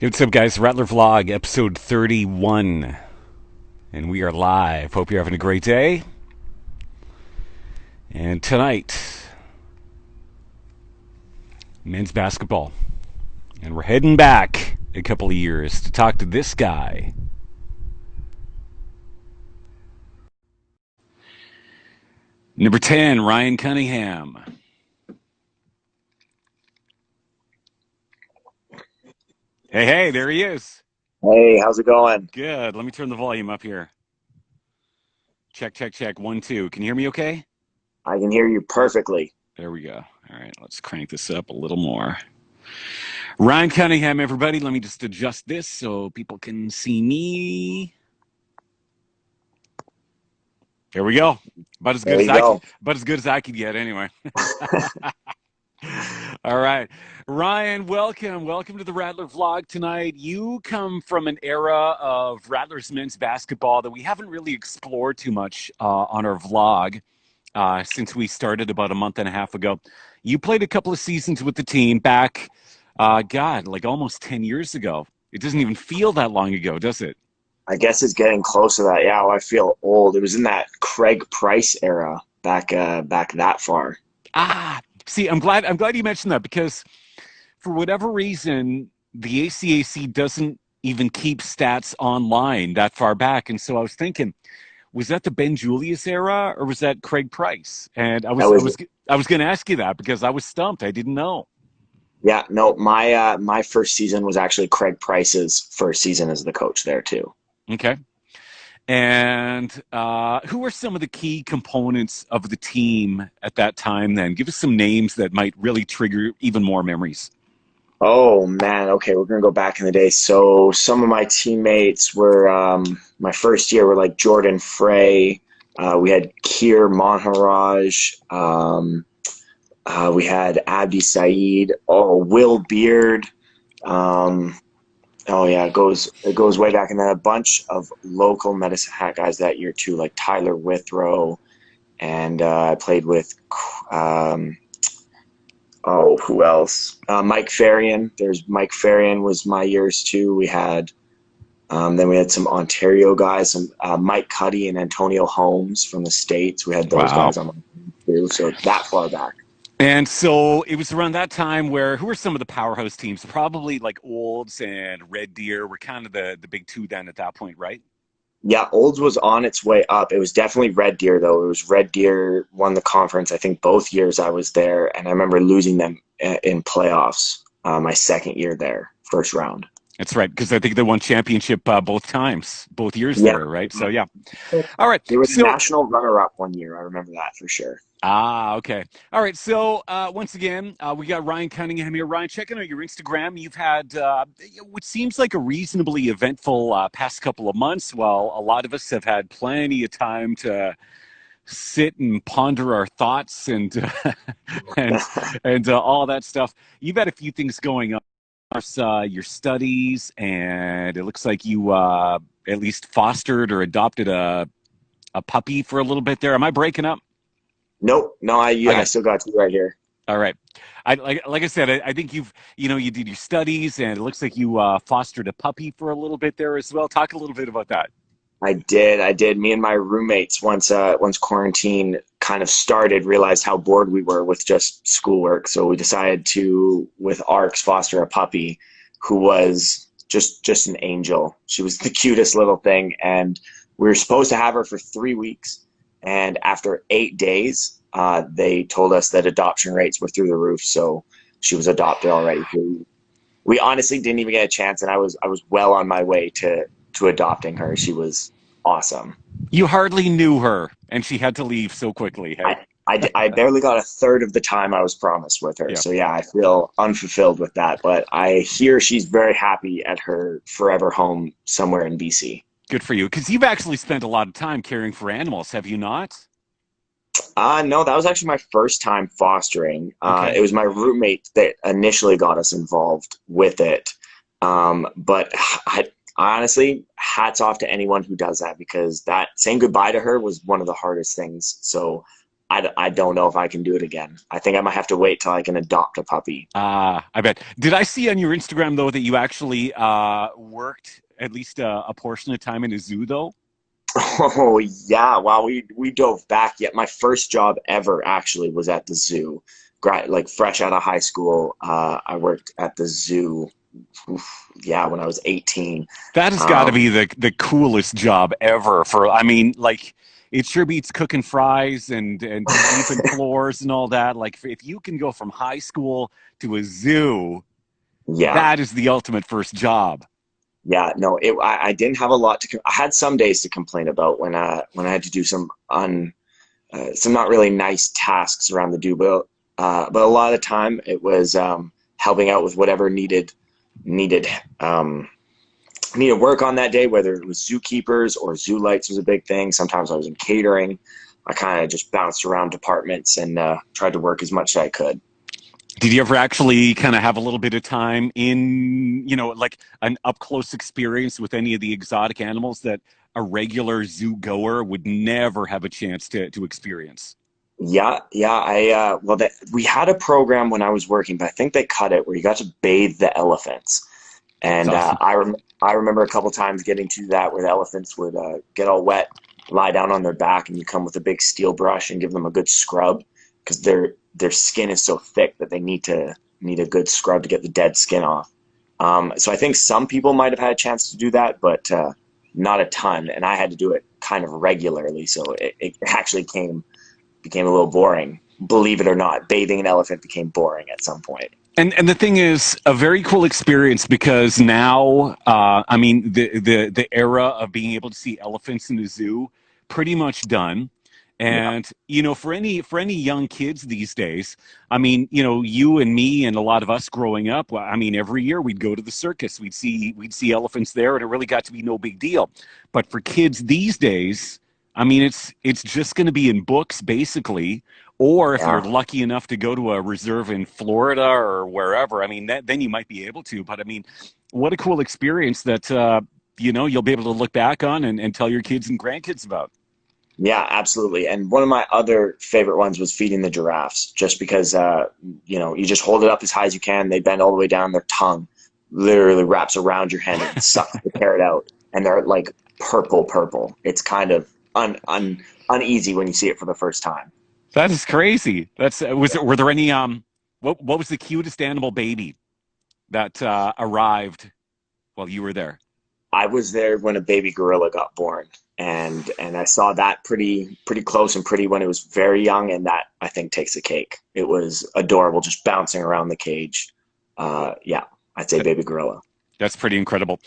Hey, what's up, guys? Rattler Vlog, episode 31. And we are live. Hope you're having a great day. And tonight, men's basketball. And we're heading back a couple of years to talk to this guy. Number 10, Ryan Cunningham. Hey, there he is. Hey, how's it going? Good. Let me turn the volume up here. Check, check, check. 1, 2. Can you hear me okay? I can hear you perfectly. There we go. All right, let's crank this up a little more. Ryan Cunningham, everybody. Let me just adjust this so people can see me. Here we go. About as good There as you I could, go. about as good as I could get, anyway. All right, Ryan, welcome to the Rattler vlog tonight. You come from an era of Rattler's men's basketball that we haven't really explored too much on our vlog since we started about a month and a half ago. You played a couple of seasons with the team back, God, like almost 10 years ago. It doesn't even feel that long ago, does it? I guess it's getting close to that. Yeah, I feel old. It was in that Craig Price era back that far. See, I'm glad you mentioned that because for whatever reason, the ACAC doesn't even keep stats online that far back. And so I was thinking, was that the Ben Julius era or was that Craig Price? And I That was I was was I was going to ask you that because I was stumped. I didn't know. yeah, no, my first season was actually Craig Price's first season as the coach there too. Okay. And who are some of the key components of the team at that time then? Give us some names that might really trigger even more memories. Oh man, okay, we're gonna go back in the day. So some of my teammates were my first year were like Jordan Frey. We had Kier Monharaj. We had Abdi Saeed. Oh, Will Beard. Um, oh yeah, it goes way back, and then a bunch of local Medicine Hat guys that year too, like Tyler Withrow, and I played with um, oh, who else? Mike Farian. There's Mike Farian was my years too. Then we had some Ontario guys, some Mike Cuddy and Antonio Holmes from the States. We had those Wow. guys on my team too. So that far back. And so it was around that time where who were some of the powerhouse teams? Probably like Olds and Red Deer were kind of the big two then at that point, right? Yeah, Olds was on its way up. It was definitely Red Deer, though. It was Red Deer won the conference, I think, both years I was there. And I remember losing them in playoffs my second year there, first round. That's right, because I think they won championship both times, both years Yeah. there, right? So yeah. All right. They were the So national runner-up one year. I remember that for sure. okay. All right. So once again, we got Ryan Cunningham here. Ryan, checking out your Instagram. You've had what seems like a reasonably eventful past couple of months. While a lot of us have had plenty of time to sit and ponder our thoughts and and all that stuff. You've had a few things going on. Your studies, and it looks like you at least fostered or adopted a puppy for a little bit there. Am I breaking up? Nope. No, I Okay. still got you right here. All right. Like I said, I think you did your studies, and it looks like you fostered a puppy for a little bit there as well. Talk a little bit about that. I did. Me and my roommates once quarantine kind of started realized how bored we were with just schoolwork. So we decided to, with ARCS, foster a puppy who was just an angel. She was the cutest little thing, and we were supposed to have her for 3 weeks. And after 8 days, they told us that adoption rates were through the roof. So she was adopted already. We honestly didn't even get a chance, and I was well on my way to adopting her. She was awesome. You hardly knew her, and she had to leave so quickly. Hey. I barely got a third of the time I was promised with her. Yeah. So yeah, I feel unfulfilled with that. But I hear she's very happy at her forever home somewhere in BC. Good for you, because you've actually spent a lot of time caring for animals, have you not? No, that was actually my first time fostering. Okay. It was my roommate that initially got us involved with it. But honestly, hats off to anyone who does that because that saying goodbye to her was one of the hardest things. So I don't know if I can do it again. I think I might have to wait till I can adopt a puppy. I bet. Did I see on your Instagram though that you actually worked at least a portion of time in a zoo though? Oh yeah, wow, we dove back. Yet my first job ever actually was at the zoo. Like fresh out of high school, I worked at the zoo. Yeah, when I was 18. That has got to Um, be the coolest job ever. For I mean, like it sure beats cooking fries and sweeping floors and all that. Like if you can go from high school to a zoo, yeah, that is the ultimate first job. yeah, no, I didn't have a lot to. I had some days to complain about when I had to do some not really nice tasks around the do, but a lot of the time it was helping out with whatever needed um, needed work on that day, whether it was zookeepers or zoo lights was a big thing. Sometimes I was in catering. I kind of just bounced around departments and tried to work as much as I could. Did you ever actually kind of have a little bit of time in, like an up close experience with any of the exotic animals that a regular zoo goer would never have a chance to experience? Yeah, yeah. We had a program when I was working, but I think they cut it where you got to bathe the elephants. That's And awesome. I remember a couple times getting to that where the elephants would get all wet, lie down on their back, and you come with a big steel brush and give them a good scrub because their skin is so thick that they need a good scrub to get the dead skin off. So I think some people might have had a chance to do that, but not a ton. And I had to do it kind of regularly, so it actually became a little boring. Believe it or not, bathing an elephant became boring at some point. And the thing is, a very cool experience because now, I mean, the era of being able to see elephants in the zoo pretty much done. Yeah, And for any young kids these days, I mean, you and me and a lot of us growing up, well, I mean, every year we'd go to the circus, we'd see elephants there, and it really got to be no big deal. But for kids these days, I mean, it's just going to be in books basically, or if you're yeah. lucky enough to go to a reserve in Florida or wherever, I mean, then you might be able to. But I mean, what a cool experience that you'll be able to look back on and tell your kids and grandkids about. Yeah, absolutely. And one of my other favorite ones was feeding the giraffes, just because you just hold it up as high as you can. They bend all the way down. Their tongue literally wraps around your hand and sucks the carrot out, and they're like purple. It's kind of uneasy when you see it for the first time. That is crazy. That's was it. Were there any what was the cutest animal baby that arrived while you were there? I was there when a baby gorilla got born, and I saw that pretty close and pretty when it was very young, and that I think takes the cake. It was adorable, just bouncing around the cage. Yeah, I'd say baby gorilla. That's pretty incredible.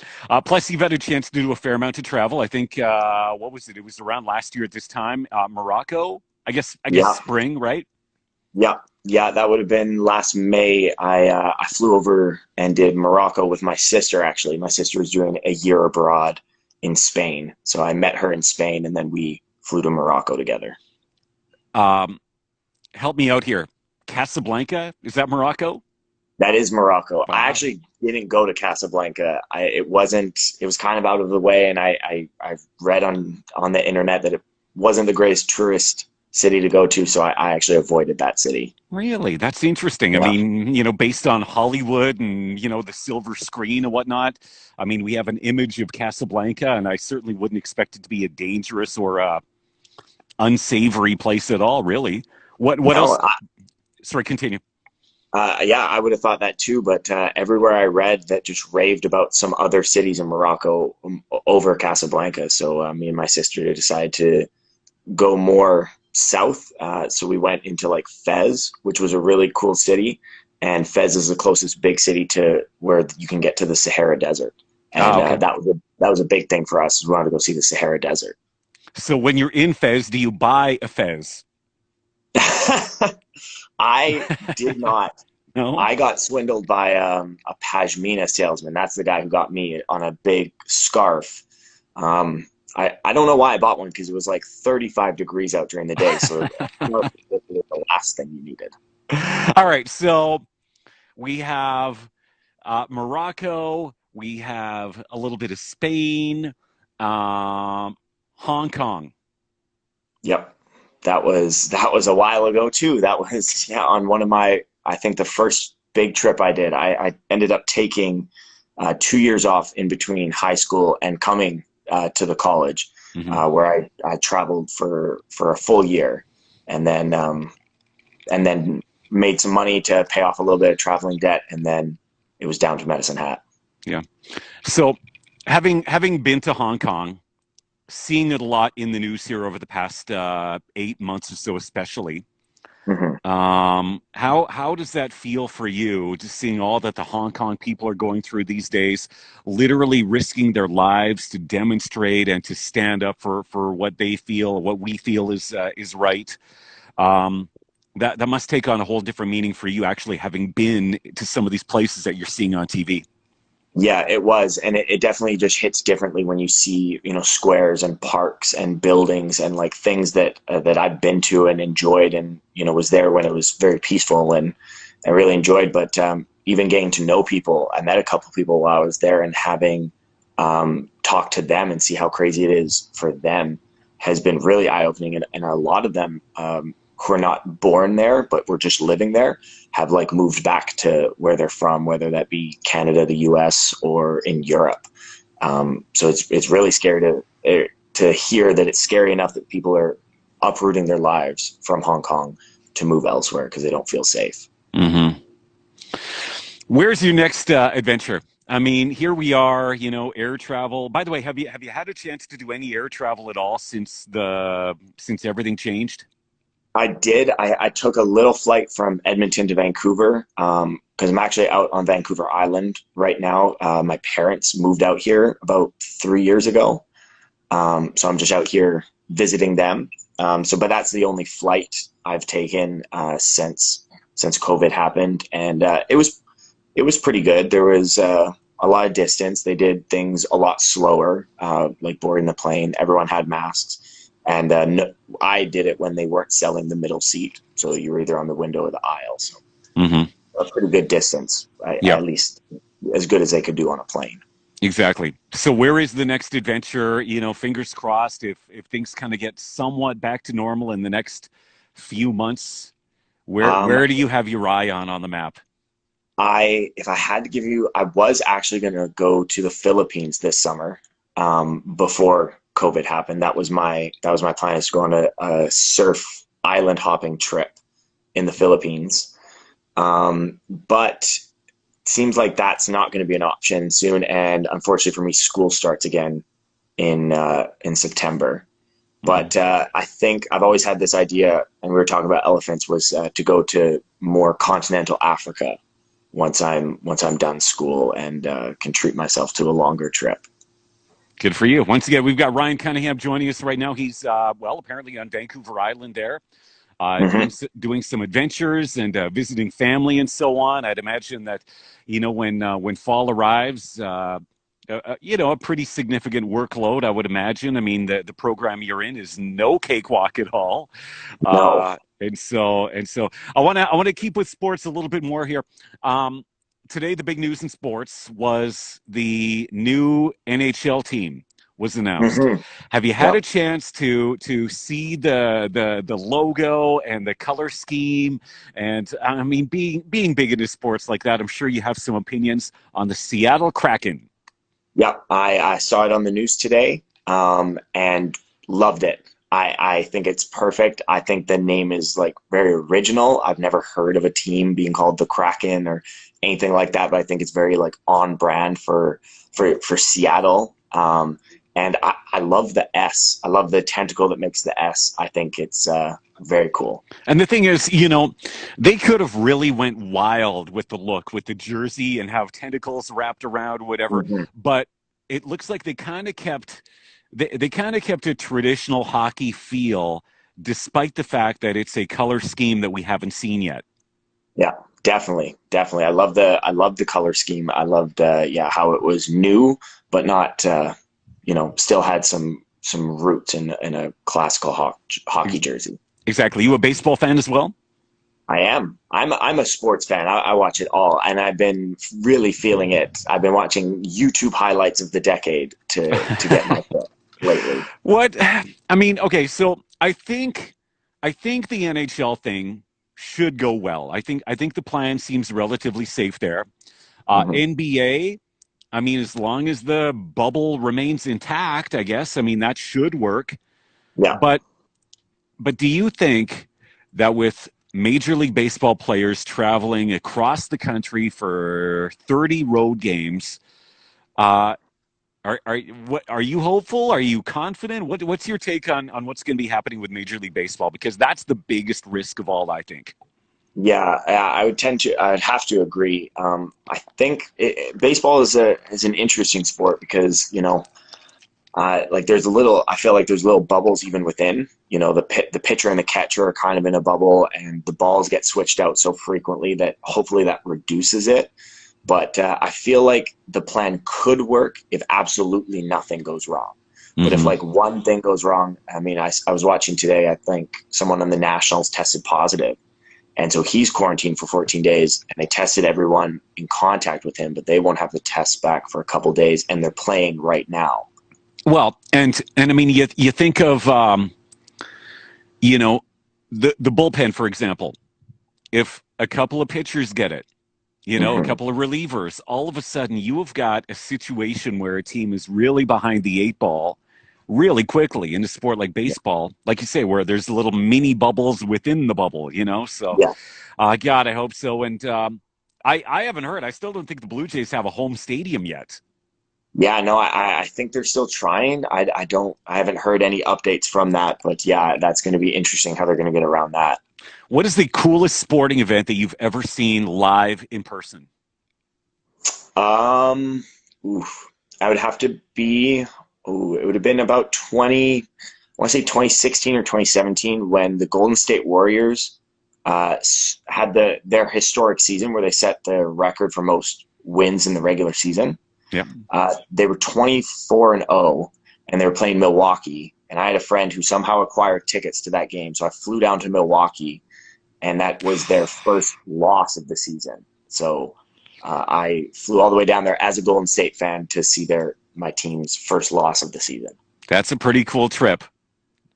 Plus, you've had a chance to do a fair amount of travel. I think what was it? It was around last year at this time, Morocco. I guess Yeah, spring, right? yeah, yeah. That would have been last May. I flew over and did Morocco with my sister. Actually, my sister was doing a year abroad in Spain, so I met her in Spain, and then we flew to Morocco together. Um, Help me out here. Casablanca, is that Morocco? That is Morocco. I Wow. actually didn't go to Casablanca. It wasn't. It was kind of out of the way, and I've read on the internet that it wasn't the greatest tourist city to go to, so I actually avoided that city. Really? That's interesting. I Yeah. mean, based on Hollywood and, the silver screen and whatnot, I mean, we have an image of Casablanca, and I certainly wouldn't expect it to be a dangerous or unsavory place at all, really. What No, else? Sorry, continue. yeah, I would have thought that too, but everywhere I read that just raved about some other cities in Morocco over Casablanca. So me and my sister decided to go more south. So we went into like Fez, which was a really cool city, and Fez is the closest big city to where you can get to the Sahara Desert, Ah, and okay. that was a big thing for us. We wanted to go see the Sahara Desert. So when you're in Fez, do you buy a Fez? I did not. No? I got swindled by a pashmina salesman. That's the guy who got me on a big scarf. I don't know why I bought one because it was like 35 degrees out during the day. So scarf was the last thing you needed. All right. So we have Morocco. We have a little bit of Spain, Hong Kong. Yep. that was a while ago too. That was on one of my, I think the first big trip I did. I ended up taking 2 years off in between high school and coming to the college, Hmm. where I traveled for a full year, and then made some money to pay off a little bit of traveling debt, and then it was down to Medicine Hat. Yeah. So, having been to Hong Kong, seeing it a lot in the news here over the past 8 months or so, especially. Hmm. How does that feel for you? Just seeing all that the Hong Kong people are going through these days, literally risking their lives to demonstrate and to stand up for what they feel, what we feel is right. Um, that must take on a whole different meaning for you, actually having been to some of these places that you're seeing on TV. Yeah, it was, and it definitely just hits differently when you see, squares and parks and buildings and like things that I've been to and enjoyed, and was there when it was very peaceful and I really enjoyed. But even getting to know people, I met a couple people while I was there, and having talked to them and see how crazy it is for them has been really eye opening. And a lot of them who are not born there but were just living there have like moved back to where they're from, whether that be Canada, the US, or in Europe. So it's really scary to hear that it's scary enough that people are uprooting their lives from Hong Kong to move elsewhere because they don't feel safe. Hmm. Where's your next adventure? I mean, here we are, air travel. By the way, have you had a chance to do any air travel at all since everything changed? I did. I took a little flight from Edmonton to Vancouver, because I'm actually out on Vancouver Island right now. My parents moved out here about 3 years ago, so I'm just out here visiting them. But that's the only flight I've taken since COVID happened, and it was pretty good. There was a lot of distance. They did things a lot slower, like boarding the plane. Everyone had masks. And no, I did it when they weren't selling the middle seat. So you were either on the window or the aisle. So Hmm. a pretty good distance, Yeah, at least as good as they could do on a plane. exactly. So where is the next adventure? Fingers crossed if things kind of get somewhat back to normal in the next few months, Um, where do you have your eye on the map? if I had to give you, I was actually going to go to the Philippines this summer, before COVID happened. That was my plan, is to go on a surf island hopping trip in the Philippines. But seems like that's not going to be an option soon. And unfortunately for me, school starts again in September. Hmm. But I think I've always had this idea, and we were talking about elephants, was to go to more continental Africa once I'm done school and can treat myself to a longer trip. Good for you. Once again, we've got Ryan Cunningham joining us right now. He's well, apparently on Vancouver Island there, Hmm. doing some adventures and visiting family and so on. I'd imagine that, when fall arrives, a pretty significant workload. I would imagine. I mean, the program you're in is no cakewalk at all. No. And so I want to keep with sports a little bit more here. Um, Today, the big news in sports was the new NHL team was announced. Hmm. Have you had Yep. a chance to see the logo and the color scheme? And I mean, being big into sports like that, I'm sure you have some opinions on the Seattle Kraken. Yep. I saw it on the news today, and loved it. I think it's perfect. I think the name is like very original. I've never heard of a team being called the Kraken or anything like that, but I think it's very like on brand for Seattle. And I love the S. I love the tentacle that makes the S. I think it's very cool. And the thing is, they could have really went wild with the look, with the jersey and have tentacles wrapped around, whatever. Hmm. But it looks like they kind of kept a traditional hockey feel, despite the fact that it's a color scheme that we haven't seen yet. Yeah, definitely, definitely. I love the color scheme. I loved yeah, how it was new, but not still had some roots in a classical hockey jersey. Exactly. You a baseball fan as well? I am. I'm a sports fan. I watch it all, and I've been really feeling it. I've been watching YouTube highlights of the decade to get my fix lately. What? I mean, okay, so I think I think the NHL thing should go well. I think the plan seems relatively safe there. Hmm. NBA, I mean, as long as the bubble remains intact, I guess. I mean, that should work. Yeah. But do you think that with Major League Baseball players traveling across the country for 30 road games, uh, are you hopeful? Are you confident? What's your take on what's going to be happening with Major League Baseball? Because that's the biggest risk of all, I think. Yeah, I'd have to agree. I think baseball is an interesting sport because, like I feel like there's little bubbles even within, the pitcher and the catcher are kind of in a bubble and the balls get switched out so frequently that hopefully that reduces it. But I feel like the plan could work if absolutely nothing goes wrong. But if Hmm. like one thing goes wrong, I mean, I was watching today, I think someone on the Nationals tested positive. And so he's quarantined for 14 days and they tested everyone in contact with him, but they won't have the tests back for a couple days and they're playing right now. Well, and I mean, you think of you know the bullpen, for example. If a couple of pitchers get it, a Hmm. couple of relievers, all of a sudden you have got a situation where a team is really behind the eight ball really quickly in a sport like baseball, like you say, where there's little mini bubbles within the bubble, So, Yeah. God, I hope so. And I haven't heard. I still don't think the Blue Jays have a home stadium yet. Yeah, no, I think they're still trying. I haven't heard any updates from that, but yeah, that's going to be interesting how they're going to get around that. What is the coolest sporting event that you've ever seen live in person? Um, oof, I would have to be, it would have been about 20, I want to say 2016 or 2017 when the Golden State Warriors had their historic season where they set the record for most wins in the regular season. Yeah. They were 24 and 0, and they were playing Milwaukee. And I had a friend who somehow acquired tickets to that game, so I flew down to Milwaukee, and that was their first loss of the season. So I flew all the way down there as a Golden State fan to see my team's first loss of the season. That's a pretty cool trip.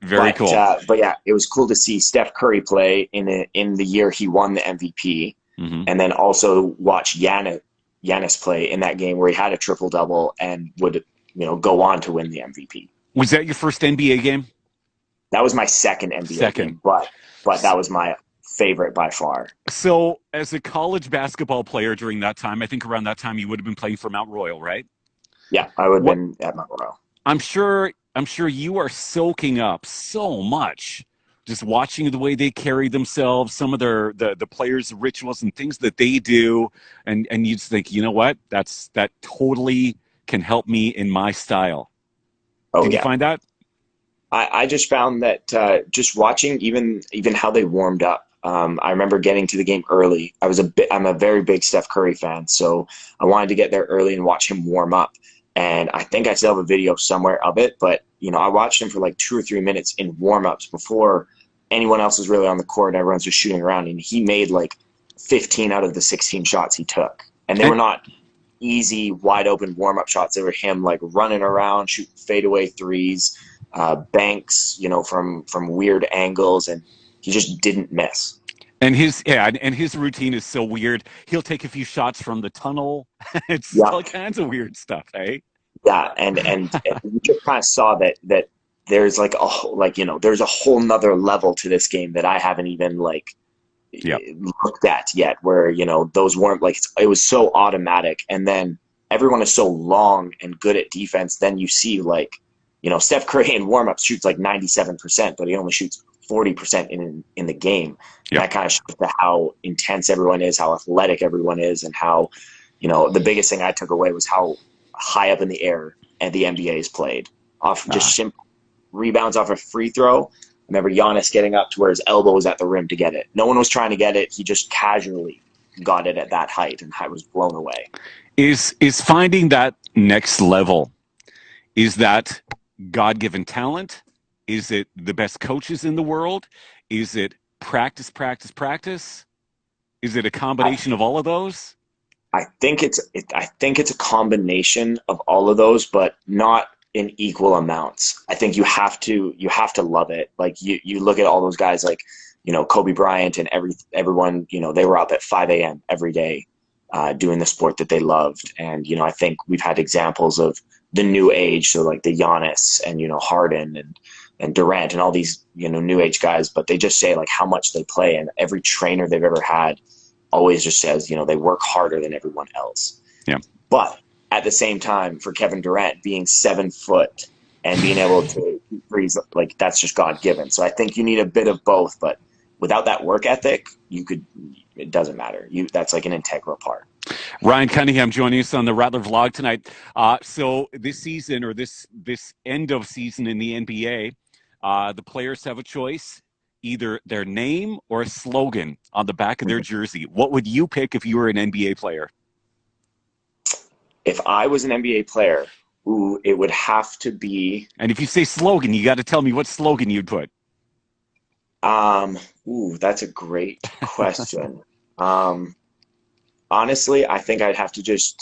Very cool. But yeah, it was cool to see Steph Curry play in the year he won the MVP, Hmm. and then also watch Giannis play in that game where he had a triple double and would go on to win the MVP. Was that your first NBA game? That was my second NBA Second. game, but that was my favorite by far. So, as a college basketball player during that time, I think around that time you would have been playing for Mount Royal, right? Yeah, I would have What been at Mount Royal. I'm sure you are soaking up so much just watching the way they carry themselves, some of the players' rituals and things that they do, and you just think, you know what? That totally can help me in my style. Oh Did you yeah, find that? I just found that just watching even how they warmed up. I remember getting to the game early. I'm a very big Steph Curry fan, so I wanted to get there early and watch him warm up. And I think I still have a video somewhere of it, but I watched him for like 2 or 3 minutes in warm-ups before anyone else was really on the court and everyone's just shooting around. And he made like 15 out of the 16 shots he took. And they And were not easy, wide open warm-up shots. They were him like running around, shooting fadeaway threes, banks, from weird angles, and he just didn't miss. and his routine is so weird. He'll take a few shots from the tunnel. It's Yeah, all kinds of weird stuff, hey? yeah, and you just kind of saw that there's like there's a whole nother level to this game that I haven't even like Yeah. looked at yet. Where those weren't like it was so automatic, and then everyone is so long and good at defense. Then you see like Steph Curry in warmups shoots like 97%, but he only shoots 40% in the game. And Yeah. that kind of shows how intense everyone is, how athletic everyone is, and how the biggest thing I took away was how high up in the air and the NBA is played off just Ah. simple rebounds off a free throw. I remember Giannis getting up to where his elbow was at the rim to get it. No one was trying to get it. He just casually got it at that height, and I was blown away. Is finding that next level, is that God-given talent? Is it the best coaches in the world? Is it practice, practice, practice? Is it a I, combination of all of those? I think it's a combination of all of those, but not in equal amounts. I think you have to love it. Like you look at all those guys like, Kobe Bryant and everyone, they were up at 5 a.m. every day doing the sport that they loved. And, I think we've had examples of the new age. So like the Giannis and, Harden and Durant and all these, new age guys, but they just say like how much they play. And every trainer they've ever had always just says, they work harder than everyone else. Yeah. But at the same time, for Kevin Durant being 7 foot and being able to freeze, like that's just God given. So I think you need a bit of both, but without that work ethic, it doesn't matter. That's like an integral part. Ryan Cunningham joining us on the Rattler vlog tonight. So this season, or this end of season in the NBA, the players have a choice, either their name or a slogan on the back of their jersey. What would you pick if you were an NBA player? If I was an NBA player, it would have to be. And if you say slogan, you got to tell me what slogan you'd put. That's a great question. Honestly, I think I'd have to just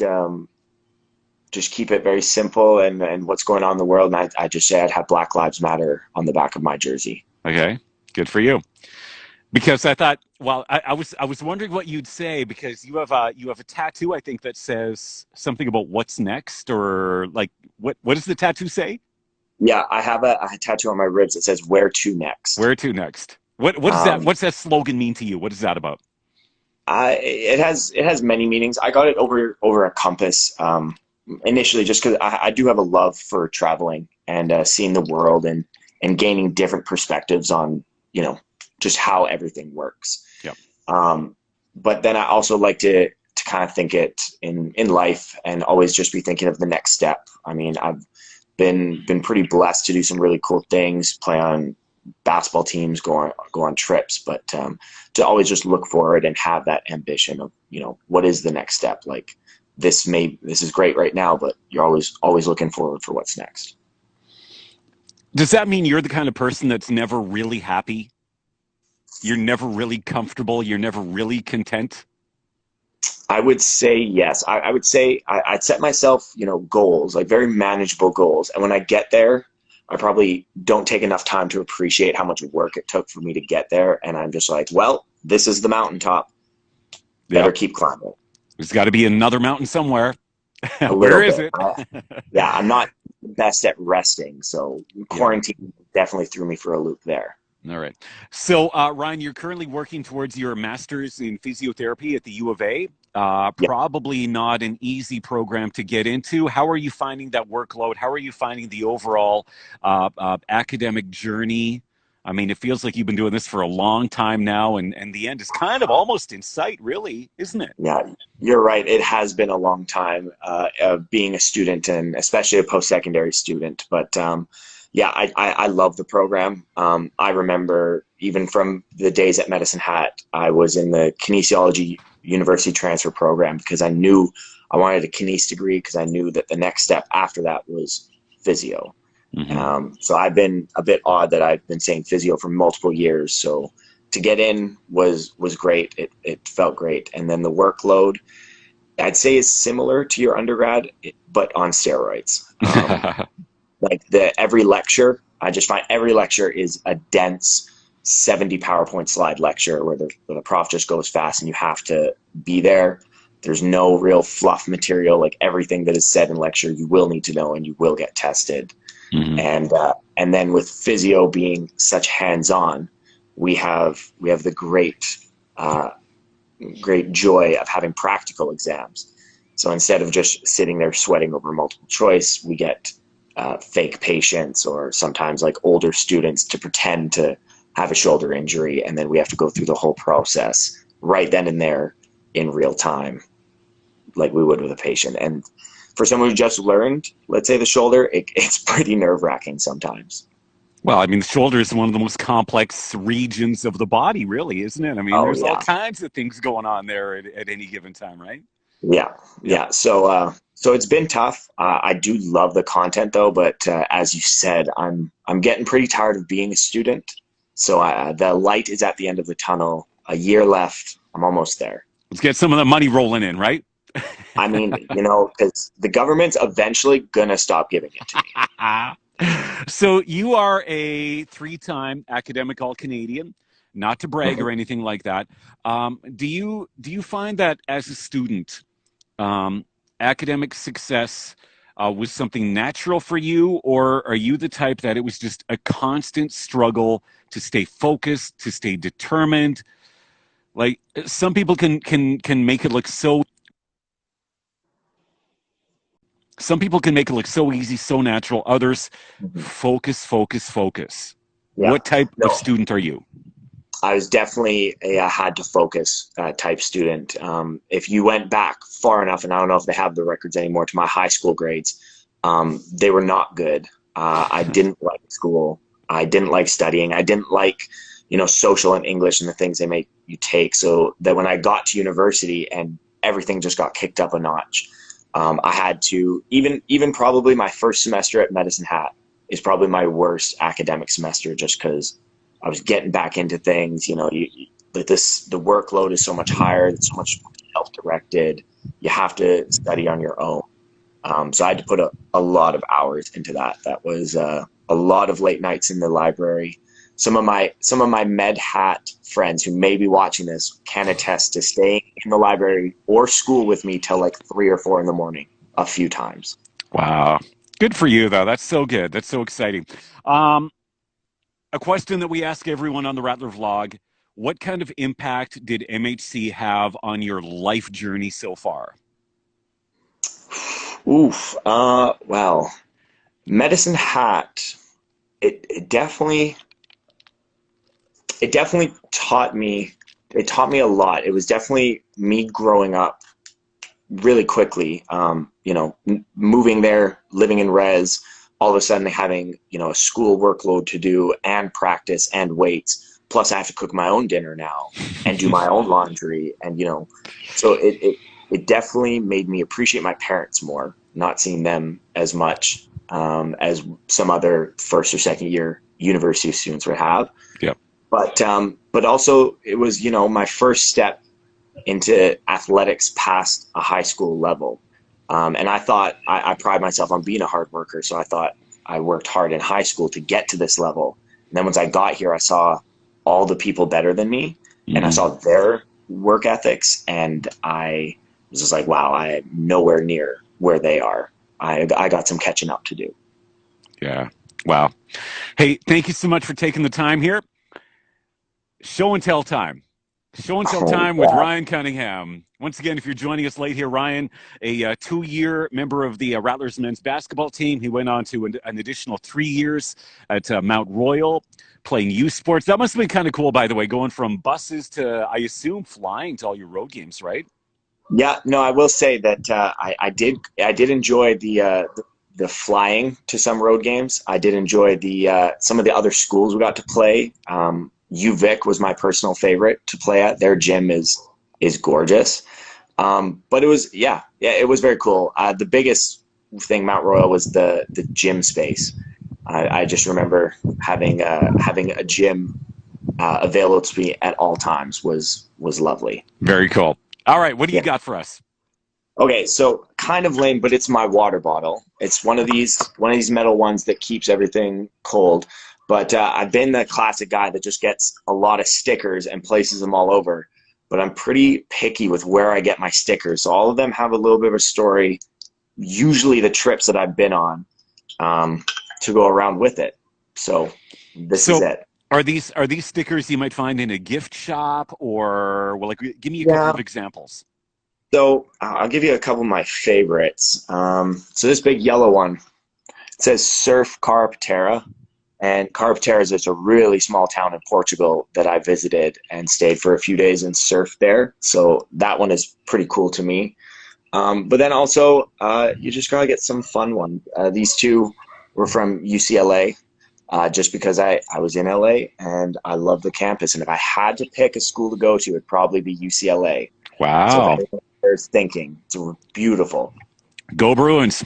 keep it very simple and what's going on in the world. And I just say I'd have Black Lives Matter on the back of my jersey. Okay, good for you. Because I thought, well, I was wondering what you'd say, because you have a tattoo, I think, that says something about what's next, or like what does the tattoo say? Yeah, I have a tattoo on my ribs that says "Where to next." Where to next? What does that? What's that slogan mean to you? What is that about? It has many meanings. I got it over a compass initially, just because I do have a love for traveling and seeing the world and gaining different perspectives on just how everything works. Yep. But then I also like to kind of think it in life and always just be thinking of the next step. I mean, I've been pretty blessed to do some really cool things, play on basketball teams, go on trips, but to always just look forward and have that ambition of, what is the next step? Like this is great right now, but you're always looking forward for what's next. Does that mean you're the kind of person that's never really happy? You're never really comfortable? You're never really content? I would say yes. I would say I'd set myself, goals, like very manageable goals. And when I get there, I probably don't take enough time to appreciate how much work it took for me to get there. And I'm just like, well, this is the mountaintop. Better keep climbing. There's got to be another mountain somewhere. Where is it? Yeah, I'm not best at resting. So quarantine definitely threw me for a loop there. All right. So, Ryan, you're currently working towards your master's in physiotherapy at the U of A. Probably not an easy program to get into. How are you finding that workload? How are you finding the overall academic journey? I mean, it feels like you've been doing this for a long time now, and the end is kind of almost in sight, really, isn't it? Yeah, you're right. It has been a long time of being a student, and especially a post-secondary student. But I love the program. I remember even from the days at Medicine Hat, I was in the kinesiology university transfer program because I knew I wanted a kines degree, because I knew that the next step after that was physio. Mm-hmm. So I've been a bit odd that I've been saying physio for multiple years. So to get in was great. It felt great. And then the workload, I'd say, is similar to your undergrad, but on steroids. Like every lecture, I just find every lecture is a dense 70 PowerPoint slide lecture where the prof just goes fast and you have to be there. There's no real fluff material. Like everything that is said in lecture, you will need to know and you will get tested. Mm-hmm. And then with physio being such hands-on, we have the great joy of having practical exams. So instead of just sitting there sweating over multiple choice, we get fake patients, or sometimes like older students, to pretend to have a shoulder injury, and then we have to go through the whole process right then and there in real time, like we would with a patient. And for someone who just learned, let's say, the shoulder, it's pretty nerve-wracking sometimes. Well, I mean, the shoulder is one of the most complex regions of the body, really, isn't it? I mean, there's all kinds of things going on there at any given time, right? Yeah. So it's been tough. I do love the content though, but as you said, I'm getting pretty tired of being a student. So the light is at the end of the tunnel. A year left. I'm almost there. Let's get some of the money rolling in, right? I mean, because the government's eventually gonna stop giving it to me. So you are a three-time academic All Canadian, not to brag or anything like that. Do you find that as a student, academic success was something natural for you, or are you the type that it was just a constant struggle to stay focused, to stay determined? Like some people can make it look so. Some people can make it look so easy, so natural. Others, Mhm. focus, focus, focus. Yeah. What type of No, student are you? I was definitely a had to focus type student. If you went back far enough, and I don't know if they have the records anymore, to my high school grades, they were not good. I didn't like school. I didn't like studying. I didn't like, social and English and the things they make you take. So that when I got to university and everything just got kicked up a notch, I had to even probably my first semester at Medicine Hat is probably my worst academic semester just because I was getting back into things. The workload is so much higher. It's so much self-directed. You have to study on your own. So I had to put a lot of hours into that. That was a lot of late nights in the library. Some of my med hat friends who may be watching this can attest to staying in the library or school with me till like 3 or 4 in the morning a few times. Wow. Good for you, though. That's so good. That's so exciting. Um, a question that we ask everyone on the Rattler vlog: what kind of impact did MHC have on your life journey so far? Oof. Well, Medicine Hat. It definitely taught me. It taught me a lot. It was definitely me growing up really quickly. Moving there, living in res, all of a sudden having a school workload to do and practice and weights. Plus, I have to cook my own dinner now and do my own laundry, and so it definitely made me appreciate my parents more, not seeing them as much as some other first or second year university students would have. Yep. But also it was my first step into athletics past a high school level. And I thought I pride myself on being a hard worker. So I thought I worked hard in high school to get to this level. And then once I got here, I saw all the people better than me and I Mhm. saw their work ethics. And I was just like, wow, I am nowhere near where they are. I got some catching up to do. Yeah. Wow. Hey, thank you so much for taking the time here. Show and tell time. Show and tell Oh, time with yeah. Ryan Cunningham. Once again, if you're joining us late here, Ryan, a 2-year member of the Rattlers men's basketball team. He went on to an additional 3 years at Mount Royal playing youth sports. That must have been kind of cool, by the way, going from buses to, I assume, flying to all your road games, right? Yeah, no, I will say that I did enjoy the flying to some road games. I did enjoy the some of the other schools we got to play. UVic was my personal favorite to play at. Their gym is gorgeous. But it was yeah, it was very cool. The biggest thing Mount Royal was the gym space. I just remember having a gym available to me at all times was lovely. Very cool. All right, what do you Yeah. got for us? Okay, so kind of lame, but it's my water bottle. It's one of these metal ones that keeps everything cold. But I've been the classic guy that just gets a lot of stickers and places them all over. But I'm pretty picky with where I get my stickers. So all of them have a little bit of a story. Usually the trips that I've been on um, to go around with it. So this is So, it. are these stickers you might find in a gift shop, or well, like, give me a couple Yeah. of examples. So I'll give you a couple of my favorites. So this big yellow one, it says Surf Carpetera. And Carpetera is just a really small town in Portugal that I visited and stayed for a few days and surfed there. So that one is pretty cool to me. But then also, you just gotta get some fun ones. These two were from UCLA, just because I was in LA and I love the campus. And if I had to pick a school to go to, it'd probably be UCLA. So if Wow. anyone is thinking, it's beautiful. Go Bruins.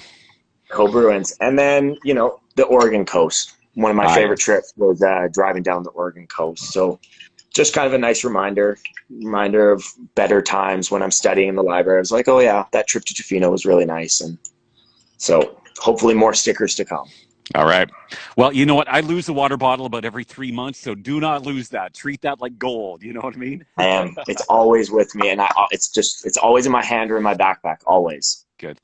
Go Bruins. And then, the Oregon coast. One of my Ah, favorite yes. trips was driving down the Oregon coast. So just kind of a nice reminder of better times when I'm studying in the library. I was like, oh yeah, that trip to Tofino was really nice. And so hopefully more stickers to come. All right. Well, you know what? I lose a water bottle about every 3 months, so do not lose that. Treat that like gold. You know what I mean? And it's always with me. And it's always in my hand or in my backpack, always. Good.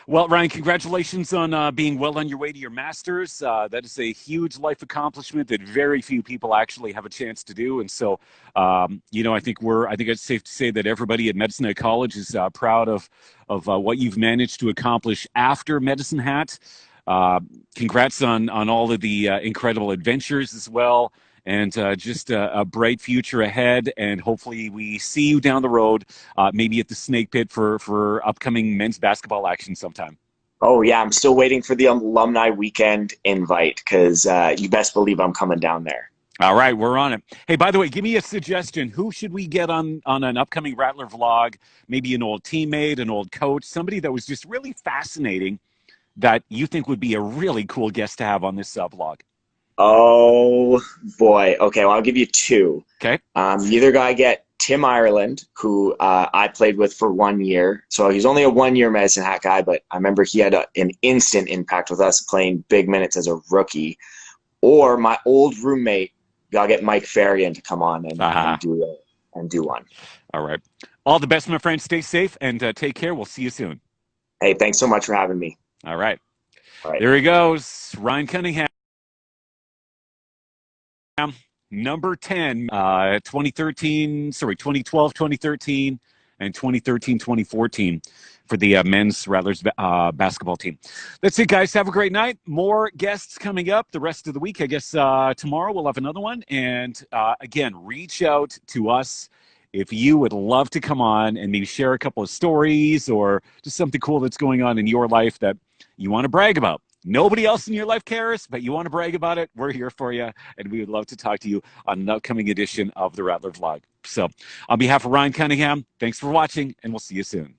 Well, Ryan, congratulations on being well on your way to your master's. That is a huge life accomplishment that very few people actually have a chance to do. And so, I think it's safe to say that everybody at Medicine Hat College is proud of what you've managed to accomplish after Medicine Hat. Congrats on all of the incredible adventures as well. And just a bright future ahead. And hopefully we see you down the road, maybe at the Snake Pit for upcoming men's basketball action sometime. Oh yeah, I'm still waiting for the alumni weekend invite because you best believe I'm coming down there. All right, we're on it. Hey, by the way, give me a suggestion. Who should we get on an upcoming Rattler vlog? Maybe an old teammate, an old coach, somebody that was just really fascinating that you think would be a really cool guest to have on this vlog. Oh boy. Okay, well I'll give you two. Okay. You either gotta get Tim Ireland, who I played with for 1 year. So he's only a 1 year Medicine Hat guy, but I remember he had an instant impact with us playing big minutes as a rookie. Or my old roommate, you gotta get Mike Farian to come on and do one. All right. All the best, my friend. Stay safe and take care. We'll see you soon. Hey, thanks so much for having me. All right. All right. There he goes, Ryan Cunningham. Number 10, 2012, 2013, and 2013, 2014 for the men's Rattlers basketball team. That's it, guys. Have a great night. More guests coming up the rest of the week. I guess tomorrow we'll have another one. And again, reach out to us if you would love to come on and maybe share a couple of stories or just something cool that's going on in your life that you want to brag about. Nobody else in your life cares, but you want to brag about it, we're here for you, and we would love to talk to you on an upcoming edition of the Rattler Vlog. So on behalf of Ryan Cunningham, thanks for watching, and we'll see you soon.